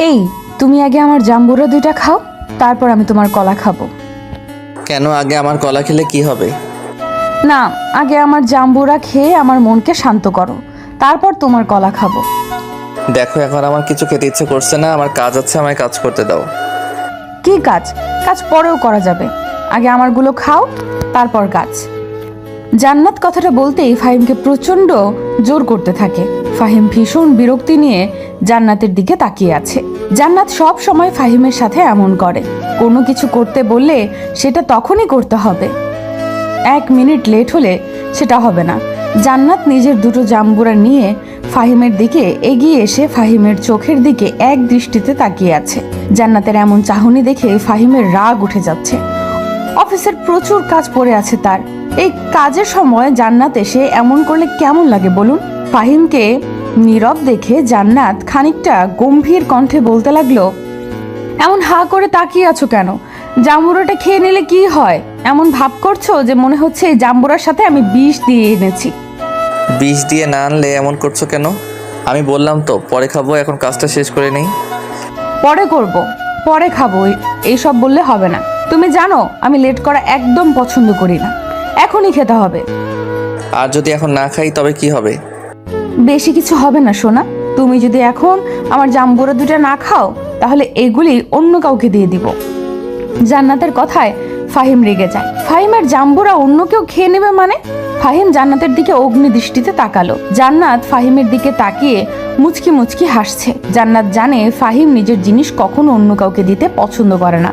এই, তুমি আগে আমার জাম্বুরা দুইটা খাও, তারপর আমি তোমার কলা খাবো। কেন? আগে আমার কলা খেলে কি হবে? না, আগে আমার জাম্বুরা খেয়ে আমার মনকে শান্ত করো, তারপর তোমার কলা খাবো। দেখো, এখন আমার কিছু খেতে ইচ্ছে করছে না, আমার কাজ আছে, আমায় কাজ করতে দাও। কি কাজ? কাজ পরেও করা যাবে, আগে আমারগুলো খাও, তারপর কাজ। জান্নাত কথাটা বলতেই ফাহিমকে প্রচণ্ড জোর করতে থাকে। ফাহিম ভীষণ বিরক্তি নিয়ে জান্নাতের দিকে তাকিয়ে আছে। জান্নাত সব সময় ফাহিমের সাথে এমন করে, কোনো কিছু করতে বললে সেটা তখনই করতে হবে, 1 মিনিট লেট হলে সেটা হবে না। জান্নাত নিজের দুটো জাম্বুরা নিয়ে ফাহিমের দিকে এগিয়ে এসে ফাহিমের চোখের দিকে এক দৃষ্টিতে তাকিয়ে আছে। জান্নাতের এমন চাহনি দেখে ফাহিমের রাগ উঠে যাচ্ছে। অফিসের প্রচুর কাজ পড়ে আছে তার, এই কাজের সময় জান্নাত এসে এমন করলে কেমন লাগে বলুন? ফাহিমকে নীরব দেখে জান্নাত খানিকটা গম্ভীর কণ্ঠে বলতে লাগলো, এমন হা করে তাকিয়ে আছো কেন? জাম্বুরাটা খেয়ে নিলে কি হয়? এমন ভাব করছো যে মনে হচ্ছে এই জাম্বুরার সাথে আমি বিষ দিয়ে এনেছি। বিষ দিয়ে না আনলে এমন করছো কেন? আমি বললাম তো পরে খাবো, এখন কাজটা শেষ করে নেই। পরে করব, পরে খাবো, এইসব বললে হবে না। তুমি জানো আমি লেট করা একদম পছন্দ করি না, এখনই খেতে হবে। আর যদি এখন না খাই তবে কি হবে? বেশি কিছু হবে না সোনা, তুমি যদি এখন আমার জাম্বুরা দুটো না খাও তাহলে এগুলি অন্য কাউকে দিয়ে দিব। জান্নাতের কথায় ফাহিম রেগে যায়। ফাহিমের জাম্বুরা অন্য কেউ খেয়ে নেবে মানে? ফাহিম জান্নাতের দিকে অগ্নি দৃষ্টিতে তাকালো। জান্নাত ফাহিমের দিকে তাকিয়ে মুচকি মুচকি হাসছে। জান্নাত জানে ফাহিম নিজের জিনিস কখনো অন্য কাউকে দিতে পছন্দ করে না।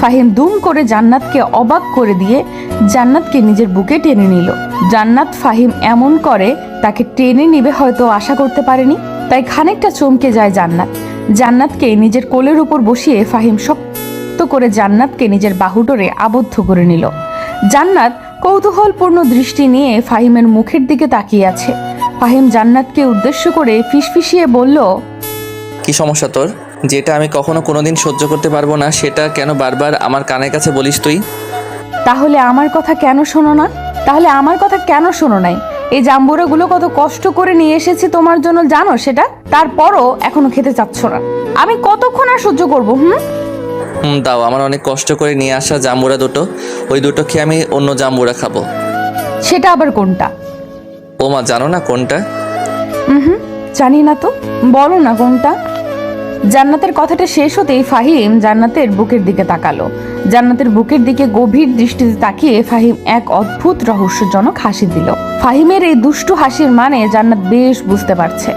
ফাহিম দুম করে জান্নাতকে অবাক করে দিয়ে জান্নাতকে নিজের বুকে টেনে নিল। জান্নাত ফাহিম এমন করে তাকে টেনে নিবে হয়তো আশা করতে পারেনি, তাই খানিকটা চমকে যায় জান্নাত। জান্নাতকে নিজের কোলের উপর বসিয়ে ফাহিম শক্ত করে জান্নাতকে নিজের বাহুডোরে আবদ্ধ করে নিল। জান্নাত কৌতূহলপূর্ণ দৃষ্টি নিয়ে ফাহিমের মুখের দিকে তাকিয়ে আছে। ফাহিম জান্নাতকে উদ্দেশ্য করে ফিসফিসিয়ে বলল, কি সমস্যা তোর? যেটা আমি কখনো কোনোদিন সহ্য করতে পারবো না সেটা কেন বারবার আমার কানের কাছে বলিস তুই? তাহলে আমার কথা কেন শোনো না? তাহলে আমার কথা কেন শোনো নাই? এই জাম্বুরাগুলো কত কষ্ট করে নিয়ে এসেছি তোমার জন্য, জানো সেটা? তারপরও এখনো খেতে চাচ্ছ না। আমি কতক্ষণ আর সহ্য করবো? দাও, আমার অনেক কষ্ট করে নিয়ে আসা জাম্বুরা দুটো, ওই দুটো খেয়ে আমি অন্য জাম্বুরা খাবো। সেটা আবার কোনটা? ও মা, জানো না কোনটা? জানি না তো, বলো না কোনটা। জান্নাতের কথাটা শেষ হতেই ফাহিম জান্নাতের বুকের দিকে তাকালো। জান্নাতের বুকের দিকে গভীর দৃষ্টিতে তাকিয়ে ফাহিম এক অদ্ভুত রহস্যজনক হাসি দিল। ফাহিমের এই দুষ্টু হাসির মানে জান্নাত বেশ বুঝতে পারছে।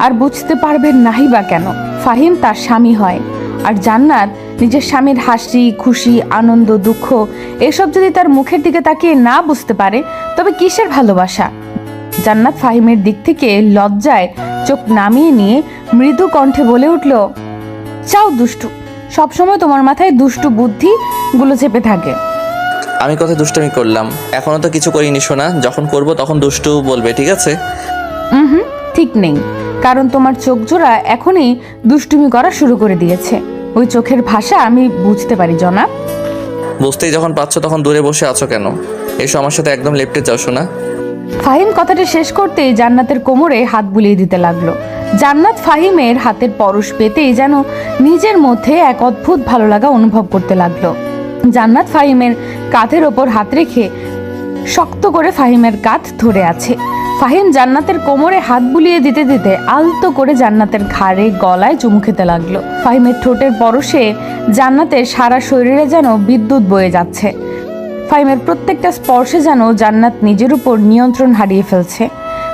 আর বুঝতে পারবেন নাহি বা কেন? ফাহিম তার স্বামী হয়, আর জান্নাত নিজের স্বামীর হাসি, খুশি, আনন্দ, দুঃখ এসব যদি তার মুখের দিকে তাকিয়ে না বুঝতে পারে তবে কিসের ভালোবাসা? জান্নাত ফাহিমের দিক থেকে লজ্জায় চোখ নামিয়ে নিয়ে মৃদু কণ্ঠে বলে উঠল, চাও দুষ্টু, সবসময় তোমার মাথায় দুষ্টু বুদ্ধি গুলো চেপে থাকে। আমি কথা দুষ্টামি করলাম? এখনো তো কিছু করিনি সোনা, যখন করব তখন দুষ্টু বলবে, ঠিক আছে? ঠিক নেই, কারণ তোমার চোখ জোড়া এখনই দুষ্টুমি করা শুরু করে দিয়েছে। ওই চোখের ভাষা আমি বুঝতে পারি জনাব। বুঝতেই যখন পাচ্ছ তখন দূরে বসে আছো কেন? এসো আমার সাথে একদম লেপ্টে যাও সোনা। ফাহিম কথাটা শেষ করতেই জান্নাতের কোমরে হাত বুলিয়ে দিতে লাগলো। জান্নাত ফাহিমের হাতের পরশ পেতেই যেন নিজের মধ্যে এক অদ্ভুত ভালো লাগা অনুভব করতে লাগলো। জান্নাত ফাহিমের কাঁধের ওপর হাত রেখে শক্ত করে ফাহিমের কাঁধ ধরে আছে। ফাহিম জান্নাতের কোমরে হাত বুলিয়ে দিতে দিতে আলতো করে জান্নাতের ঘাড়ে, গলায় চুমু খেতে লাগলো। ফাহিমের ঠোঁটের পরশে জান্নাতের সারা শরীরে যেন বিদ্যুৎ বয়ে যাচ্ছে। ফাহিমের প্রত্যেকটা স্পর্শে যেন জান্নাত নিজের উপর নিয়ন্ত্রণ হারিয়ে ফেলছে।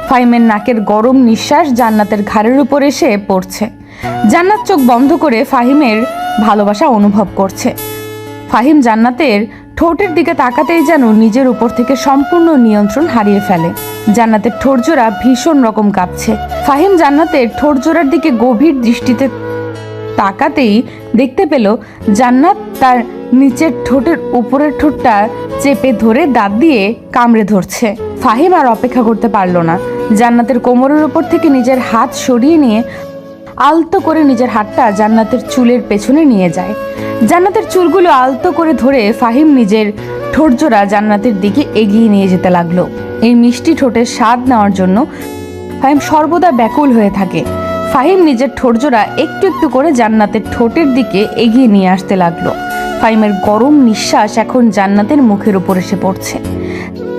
ফাহিমের নাকের গরম নিঃশ্বাস জান্নাতের ঘাড়ের উপর এসে পড়ছে। জান্নাত চোখ বন্ধ করে ফাহিমের ভালোবাসা অনুভব করছে। ফাহিম জান্নাতের ঠোঁটের দিকে তাকাতেই যেন নিজের উপর থেকে সম্পূর্ণ নিয়ন্ত্রণ হারিয়ে ফেলে। জান্নাতের ঠোঁটজোড়া ভীষণ রকম কাঁপছে। ফাহিম জান্নাতের ঠোঁটজোড়ার দিকে গভীর দৃষ্টিতে তাকাতেই দেখতে পেল জান্নাত তার নিচের ঠোঁটের উপরের ঠোঁটটা চেপে ধরে দাঁত দিয়ে কামড়ে ধরছে। ফাহিম আর অপেক্ষা করতে পারল না। জান্নাতের কোমরের উপর থেকে নিজের হাত সরিয়ে নিয়ে আলতো করে নিজের হাতটা জান্নাতের চুলের পেছনে নিয়ে যায়। জান্নাতের চুলগুলো আলতো করে ধরে ফাহিম নিজের ঠোঁটজোড়া জান্নাতের দিকে এগিয়ে নিয়ে যেতে লাগলো। এই মিষ্টি ঠোঁটের স্বাদ নেওয়ার জন্য ফাহিম সর্বদা ব্যাকুল হয়ে থাকে। ফাহিম নিজের ঠোঁটজোড়া একটু একটু করে জান্নাতের ঠোঁটের দিকে এগিয়ে নিয়ে আসতে লাগলো। ফাহিমের গরম নিঃশ্বাস এখন জান্নাতের মুখের উপর এসে পড়ছে।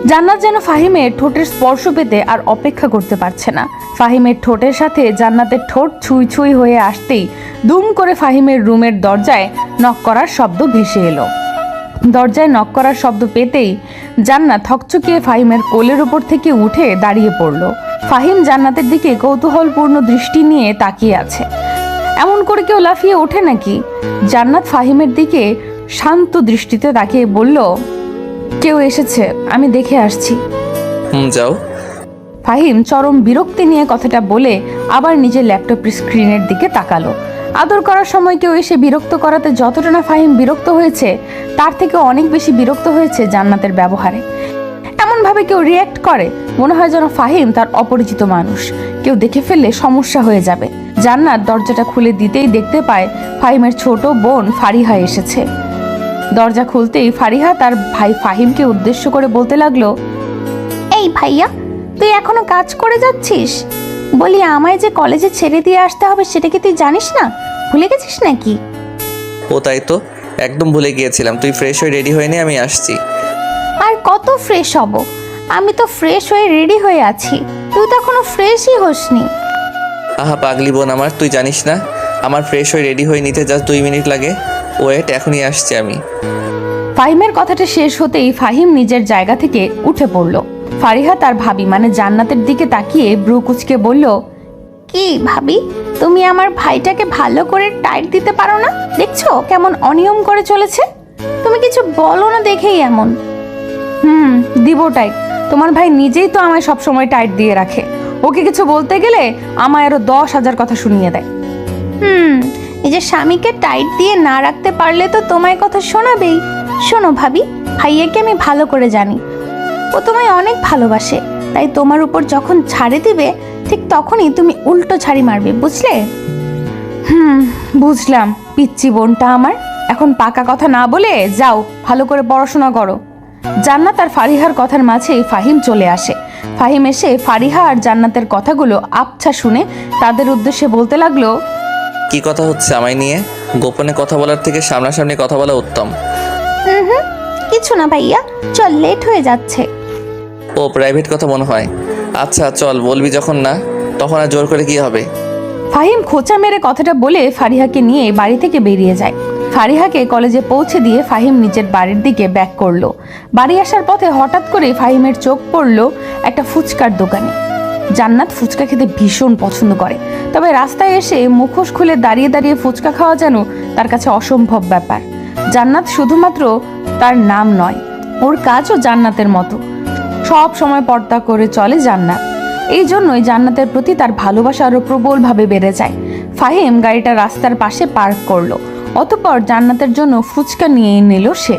জান্নাত যেন ফাহিমের ঠোঁটের স্পর্শ পেতে আর অপেক্ষা করতে পারছে না। ফাহিমের ঠোঁটের সাথে জান্নাতের ঠোঁট ছুঁই ছুঁই হয়ে আসতেই দুম করে ফাহিমের রুমের দরজায় নক করার শব্দ ভেসে এলো। দরজায় নক করার শব্দ পেতেই জান্নাত হকচকিয়ে ফাহিমের কোলের উপর থেকে উঠে দাঁড়িয়ে পড়ল। ফাহিম জান্নাতের দিকে কৌতূহলপূর্ণ দৃষ্টি নিয়ে তাকিয়ে আছে। এমন করে কেউ লাফিয়ে ওঠে নাকি? জান্নাত ফাহিমের দিকে শান্ত দৃষ্টিতে তাকিয়ে বলল, কেউ এসেছে, আমি দেখে আসছি। যাও। ফাহিম চরম বিরক্তি নিয়ে কথাটা বলে আবার নিজের ল্যাপটপের স্ক্রিনের দিকে তাকালো। আদর করার সময় কেউ এসে বিরক্ত করাতে যতটা না ফাহিম বিরক্ত হয়েছে, তার থেকে অনেক বেশি বিরক্ত হয়েছে জান্নাতের ব্যবহারে। এমনভাবে কেউ রিয়্যাক্ট করে মনে হয় যেন ফাহিম তার অপরিচিত মানুষ, কেউ দেখে ফেললে সমস্যা হয়ে যাবে। জান্নাত দরজাটা খুলে দিতেই দেখতে পায় ফাহিমের ছোট বোন ফারিহা এসেছে। দরজা খুলতেই ফারিহা তার ভাই ফাহিমকে উদ্দেশ্য করে বলতে লাগলো, এই ভাইয়া, তুই এখনো কাজ করে যাচ্ছিস? বলি, আমায় যে কলেজে ছেড়ে দিয়ে আসতে হবে সেটা কি তুই জানিস না? ভুলে গেছিস নাকি? ও তাই তো, একদম ভুলে গিয়েছিলাম। তুই ফ্রেশ হয়ে রেডি হয়ে নে, আমি আসছি। আর কত ফ্রেশ হব? আমি তো ফ্রেশ হয়ে রেডি হয়ে আছি, তুই তো এখনো ফ্রেশই হসনি। আহা পাগলি বোন আমার, তুই জানিস না আমার ফ্রেশ হয়ে রেডি হয়ে নিতে জাস্ট 2 মিনিট লাগে। ওয়েট, এখনই আসছি আমি। ফাহিমের কথাটা শেষ হতেই ফাহিম নিজের জায়গা থেকে উঠে পড়ল। ফারিহা তার ভাবি মানে জান্নাতের দিকে তাকিয়ে ব্রু কুচকে বলল, কি ভাবি, তুমি আমার ভাইটাকে ভালো করে টাইট দিতে পারো না? দেখছো কেমন অনিয়ম করে চলেছে? তুমি কিছু বলো না দেখেই এমন। দিব টাইট। তোমার ভাই নিজেই তো আমায় সবসময় টাইট দিয়ে রাখে, ওকে কিছু বলতে গেলে আমায় আরো 10,000 কথা শুনিয়ে দেয়। নিজের স্বামীকে টাইট দিয়ে না রাখতে পারলে তো তোমায় কথা শোনাবেই। শোনো ভাবি, ভাইয়াকে আমি ভালো করে জানি, ও তোমায় অনেক ভালোবাসে। তাই তোমার উপর যখন ছাড়ে দিবে ঠিক তখনই তুমি উল্টো ছাড়ি মারবে, বুঝলে? বুঝলাম পিচ্চি বোনটা আমার। এখন পাকা কথা না বলে যাও, ভালো করে পড়াশোনা করো। জান্নাত আর ফারিহার কথার মাঝেই ফাহিম চলে আসে। ফাহিম এসে ফারিহা আর জান্নাতের কথাগুলো আবছা শুনে তাদের উদ্দেশ্যে বলতে লাগলো, কি কথা হচ্ছে আমায় নিয়ে? গোপনে কথা বলার থেকে সামনাসামনি কথা বলা উত্তম। কিছু না ভাইয়া, চল, লেট হয়ে যাচ্ছে। ও প্রাইভেট কথা মনে হয়। আচ্ছা চল, বলবি যখন না, তখন আর জোর করে কি হবে। ফাহিম খোঁচা মেরে কথাটা বলে ফারিহাকে নিয়ে বাড়ি থেকে বেরিয়ে যায়। ফারিহাকে কলেজে পৌঁছে দিয়ে ফাহিম নিজের বাড়ির দিকে ব্যাক করলো। বাড়ি আসার পথে হঠাৎ করে ফাহিমের চোখ পড়লো একটা ফুচকার দোকানে। জান্নাত ফুচকা খেতে ভীষণ পছন্দ করে, তবে রাস্তায় এসে মুখোশ খুলে দাঁড়িয়ে দাঁড়িয়ে ফুচকা খাওয়া যেন তার কাছে অসম্ভব ব্যাপার। জান্নাত শুধুমাত্র তার নাম নয়, ওর কাজও জান্নাতের মতো। সব সময় পর্দা করে চলে জান্নাত। এই জন্যই জান্নাতের প্রতি তার ভালোবাসা আরো প্রবলভাবে বেড়ে যায়। ফাহিম গাড়িটা রাস্তার পাশে পার্ক করলো, অতঃপর জান্নাতের জন্য ফুচকা নিয়ে নিল সে।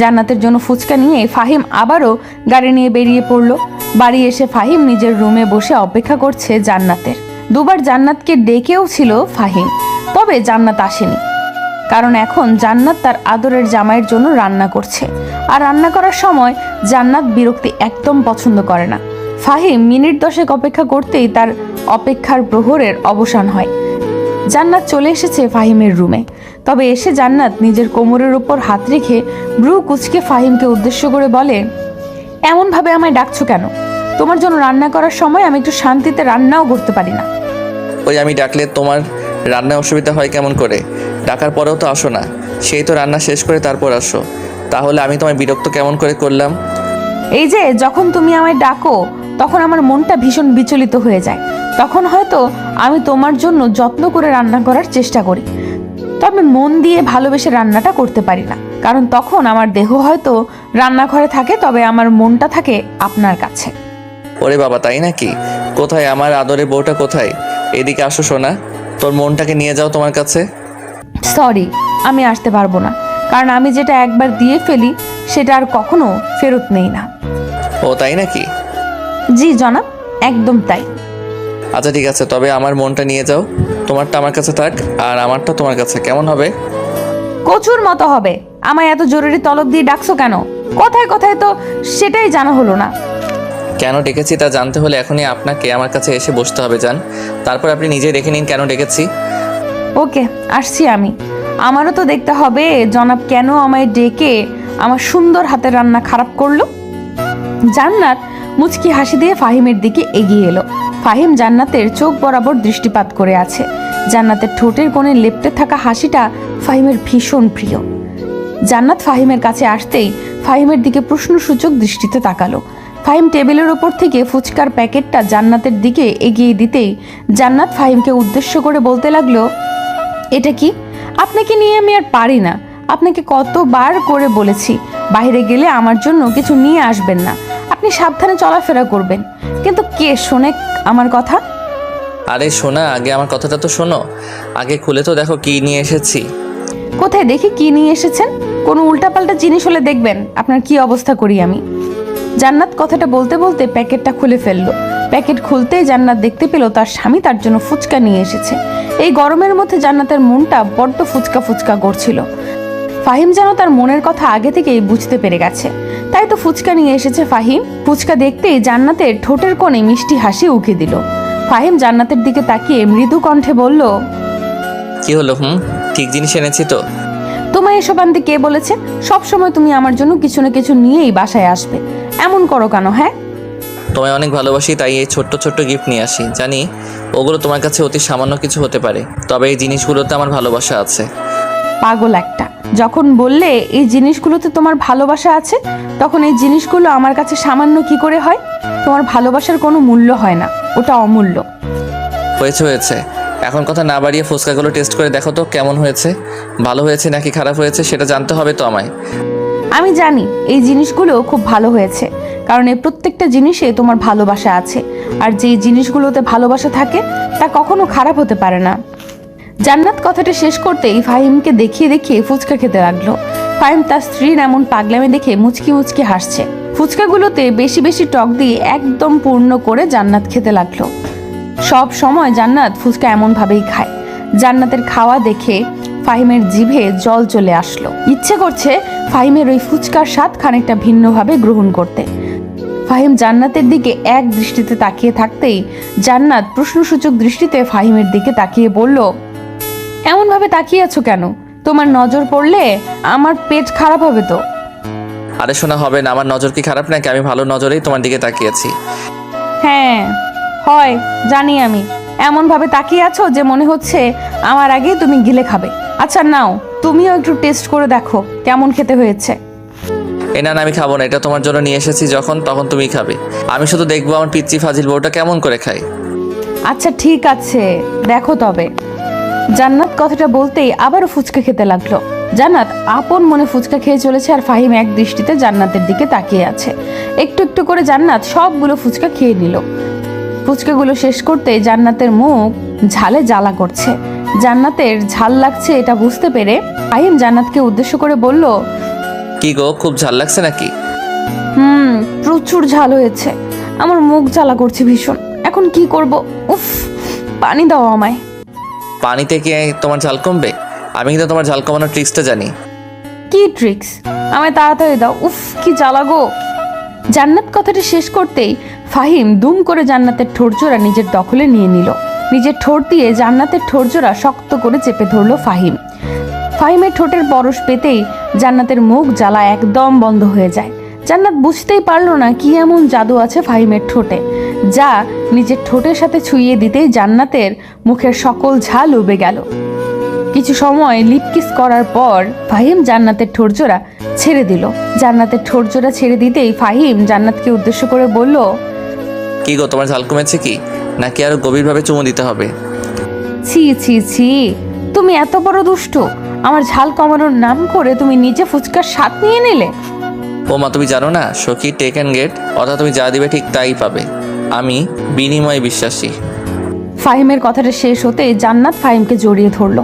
জান্নাতের জন্য ফুচকা নিয়ে ফাহিম আবারও গাড়ি নিয়ে বেরিয়ে পড়ল। বাড়ি এসে ফাহিম নিজের রুমে বসে অপেক্ষা করছে জান্নাতের। দুবার জান্নাতকে ডেকেও ছিল ফাহিম, তবে জান্নাত আসেনি। কারণ এখন জান্নাত তার আদরের জামাইয়ের জন্য রান্না করছে, আর রান্না করার সময় জান্নাত বিরক্তি একদম পছন্দ করে না। ফাহিম মিনিট 10 অপেক্ষা করতেই তার অপেক্ষার প্রহরের অবসান হয়। জান্নাত চলে এসেছে ফাহিমের রুমে, তবে এসে জান্নাত নিজের কোমরের উপর হাত রেখে ব্রু কুচকে ফাহিমকে উদ্দেশ্য করে বলে, এমনভাবে আমায় ডাকছো কেন? তোমার জন্য রান্না করার সময় আমি একটু শান্তিতে রান্নাও করতে পারি না। ওই আমি ডাকলে তোমার রান্নায় অসুবিধা হয় কেমন করে? ডাকার পরেও তো আসো না, সেই তো রান্না শেষ করে তারপর আসো। তাহলে আমি তোমায় বিরক্ত কেমন করে করলাম? এই যে যখন তুমি আমায় ডাকো তখন আমার মনটা ভীষণ বিচলিত হয়ে যায়। তখন হয়তো আমি তোমার জন্য যত্ন করে রান্না করার চেষ্টা করি, তবে মন দিয়ে ভালোবেসে রান্নাটা করতে পারি না। কারণ তখন আমার দেহ হয়তো রান্নাঘরে থাকে, তবে আমার মনটা থাকে আপনার কাছে। ওরে বাবা, তাই নাকি? কোথায় আমার আদরের বউটা কোথায়? এদিকে আসো সোনা, তোর মনটাকে নিয়ে যাও তোমার কাছে। সরি, আমি আসতে পারবো না, কারণ আমি যেটা একবার দিয়ে ফেলি সেটা আর কখনো ফেরত নেই না। ও তাই নাকি? জি জনাব, একদম তাই। আচ্ছা ঠিক আছে, তবে আমার মনটা নিয়ে যাও। তোমারটা আমার কাছে থাক আর আমারটা তোমার কাছে, কেমন হবে? কচুর মতো হবে। আমায় এত জরুরি তলব দিয়ে ডাকছো কেন? কথায় কথায় তো সেটাই জানা হলো না। কেন ডেকেছি তা জানতে হলে এখনই আপনাকে আমার কাছে এসে বসতে হবে জান। তারপর আপনি নিজে দেখে নিন কেন ডেকেছি। ওকে, আসছি আমি। আমারও তো দেখতে হবে জনাব কেন আমায় ডেকে আমার সুন্দর হাতের রান্না খারাপ করলো। জান্নাত মুচকি হাসি দিয়ে ফাহিমের দিকে এগিয়ে এলো। ফাহিম জান্নাতের চোখ বরাবর দৃষ্টিপাত করে আছে। জান্নাতের ঠোঁটের কোণে লেপ্টে থাকা হাসিটা ফাহিমের ভীষণ প্রিয়। জান্নাত ফাহিমের কাছে আসতেই ফাহিমের দিকে প্রশ্নসূচক দৃষ্টিতে তাকালো। ফাহিম টেবিলের ওপর থেকে ফুচকার প্যাকেটটা জান্নাতের দিকে এগিয়ে দিতেই জান্নাত ফাহিমকে উদ্দেশ্য করে বলতে লাগলো, এটা কি? আপনাকে নিয়ে আমি আর পারি না। আপনাকে কতবার করে বলেছি বাইরে গেলে আমার জন্য কিছু নিয়ে আসবেন না, আপনি সাবধানে চলাফেরা করবেন, কিন্তু কে শোনে আমার কথা? আরে শোনা, আগে আমার কথাটা তো শোনো। আগে খুলে তো দেখো কি নিয়ে এসেছি। কোথায় দেখি কি নিয়ে এসেছেন? কোনো উল্টাপাল্টা জিনিস হলে দেখবেন আপনার কি অবস্থা করি আমি। জান্নাত কথাটা বলতে বলতে প্যাকেটটা খুলে ফেললো। প্যাকেট খুলতেই জান্নাত দেখতে পেল তার স্বামী তার জন্য ফুচকা নিয়ে এসেছে। এই গরমের মধ্যে জান্নাতের মনটা বড্ড ফুচকা ফুচকা করছিল। ফাহিম যেন তার মনের কথা আগে থেকেই বুঝতে পেরে গেছে, তাই তো ফুচকা নিয়ে এসেছে ফাহিম। ফুচকা দেখতেই জান্নাতের ঠোঁটের কোণে মিষ্টি হাসি উকি দিল। ফাহিম জান্নাতের দিকে তাকিয়ে মৃদু কণ্ঠে বলল, কি হলো? ঠিক জিনিস এনেছি তো। তোমায় এসব আনতে কে বলেছে? সব সময় তুমি আমার জন্য কিছু না কিছু নিয়েই বাসায় আসবে, এমন করো কেন? হ্যাঁ, তোমায় অনেক ভালোবাসি তাই এই ছোট্ট ছোট্ট গিফট নিয়ে আসি। জানি ওগুলো তোমার কাছে অতি সামান্য কিছু হতে পারে, তবে এই জিনিসগুলোতে আমার ভালোবাসা আছে। পাগল একটা। যখন বললে এই জিনিসগুলোতে তোমার ভালোবাসা আছে, তখন এই জিনিসগুলো আমার কাছে সামান্য কি করে হয়? তোমার ভালোবাসার কোনো মূল্য হয় না, ওটা অমূল্য। হয়েছে হয়েছে, এখন কথা না বাড়িয়ে ফুচকাগুলো টেস্ট করে দেখো তো কেমন হয়েছে। ভালো হয়েছে নাকি খারাপ হয়েছে সেটা জানতে হবে তো আমায়। আমি জানি এই জিনিসগুলো খুব ভালো হয়েছে, কারণ এই প্রত্যেকটা জিনিসে তোমার ভালোবাসা আছে, আর যেই জিনিসগুলোতে ভালোবাসা থাকে তা কখনো খারাপ হতে পারে না। জান্নাত কথাটা শেষ করতেই ফাহিমকে দেখিয়ে দেখিয়ে ফুচকা খেতে লাগলো। ফাহিম তার স্ত্রীর এমন পাগলামি দেখে মুচকি মুচকি হাসছে। ফুচকাগুলোতে বেশি বেশি টক দিয়ে একদম পূর্ণ করে জান্নাত খেতে লাগলো। সব সময় জান্নাত ফুচকা এমন ভাবেই খায়। জান্নাতের খাওয়া দেখে ফাহিমের জিভে জল চলে আসলো। ইচ্ছে করছে ফাহিমের ওই ফুচকার স্বাদ খানিকটা ভিন্নভাবে গ্রহণ করতে। ফাহিম জান্নাতের দিকে এক দৃষ্টিতে তাকিয়ে থাকতেই জান্নাত প্রশ্নসূচক দৃষ্টিতে ফাহিমের দিকে তাকিয়ে বলল, এমন ভাবে তাকিয়ে আছো কেন? তোমার নজর পড়লে আমার পেট খারাপ হবে তো। আরে শোনা, হবে না। আমার নজর কি খারাপ নাকি? আমি ভালো নজরেই তোমার দিকে তাকিয়েছি। হ্যাঁ হয়, জানি আমি। এমন ভাবে তাকিয়ে আছো যে মনে হচ্ছে আমার আগে তুমি গিলে খাবে। আচ্ছা নাও, তুমিও একটু টেস্ট করে দেখো কেমন খেতে হয়েছে। না না, আমি খাবো না। এটা তোমার জন্য নিয়ে এসেছি যখন, তখন তুমি খাবে। আমি শুধু দেখবো আমার পিচ্চি ফাজিল বউটা কেমন করে খায়। আচ্ছা ঠিক আছে, দেখো তবে। জান্নাত কথাটা বলতেই আবারও ফুচকা খেতে লাগলো। জান্নাত আপন মনে ফুচকা খেয়ে চলেছে, আর ফাহিম এক দৃষ্টিতে জান্নাতের দিকে তাকিয়ে আছে। একটু একটু করে জান্নাত সবগুলো ফুচকা খেয়ে নিল। ফুচকাগুলো শেষ করতে জান্নাতের মুখ ঝালে জ্বালা করছে। জান্নাতের ঝাল লাগছে এটা বুঝতে পেরে ফাহিম জান্নাতকে উদ্দেশ্য করে বলল, কি গো, খুব ঝাল লাগছে নাকি? প্রচুর ঝাল হয়েছে, আমার মুখ জ্বালা করছে ভীষণ। এখন কি করব? উফ, পানি দাও আমায়। পানিতে কি তোমার ঝাল কমবে? আমি কিন্তু তোমার ঝাল কমানোর ট্রিক্সটা জানি। কি ট্রিক্স? আমায় তাড়াতাড়ি দাও। উফ, কি জ্বালা গো। জান্নাত কথাটা শেষ করতেই ফাহিম দুম করে জান্নাতের ঠোঁটজোড়া নিজের দখলে নিয়ে নিল। নিজের ঠোঁট দিয়ে জান্নাতের ঠোঁটজোড়া শক্ত করে চেপে ধরলো ফাহিম। ফাহিমের ঠোঁটের পরশ পেতেই জান্নাতের মুখ জ্বালা একদম বন্ধ হয়ে যায়। জান্নাত বুঝতেই পারলো না কি এমন জাদু আছে ফাহিমের ঠোঁটে, যা নিজের ঠোঁটের সাথে ছুঁয়ে দিতেই জান্নাতের মুখের সকল ঝাল উবে গেল। কিছু সময় লিপকিস করার পর ফাহিম জান্নাতের ঠোঁটজোড়া ছেড়ে দিল। জান্নাতের ঠোঁটজোড়া ছেড়ে দিতেই ফাহিম জান্নাতকে উদ্দেশ্য করে বলল, কি গো, তোমার ঝাল কমেছে কি, নাকি আরো গভীরভাবে চুমু দিতে হবে? ছি ছি ছি, তুমি এত বড় দুষ্ট! আমার ঝাল কমানোর নাম করে তুমি নিজে ফুচকার স্বাদ নিয়ে নিলে। ও মা, তুমি জানো না সখী টেক অ্যান্ড গেট, অর্থাৎ তুমি যা দিবে ঠিক তাই পাবে। আমি বিনিময়ে বিশ্বাসী। ফাহিমের কথাটা শেষ হতেই জান্নাত ফাহিমকে জড়িয়ে ধরলো।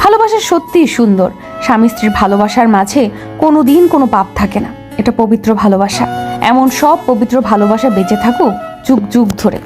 ভালোবাসা সত্যিই সুন্দর। স্বামী স্ত্রীর ভালোবাসার মাঝে কোনোদিন কোনো পাপ থাকে না। এটা পবিত্র ভালোবাসা। এমন সব পবিত্র ভালোবাসা বেঁচে থাকুক যুগ যুগ ধরে।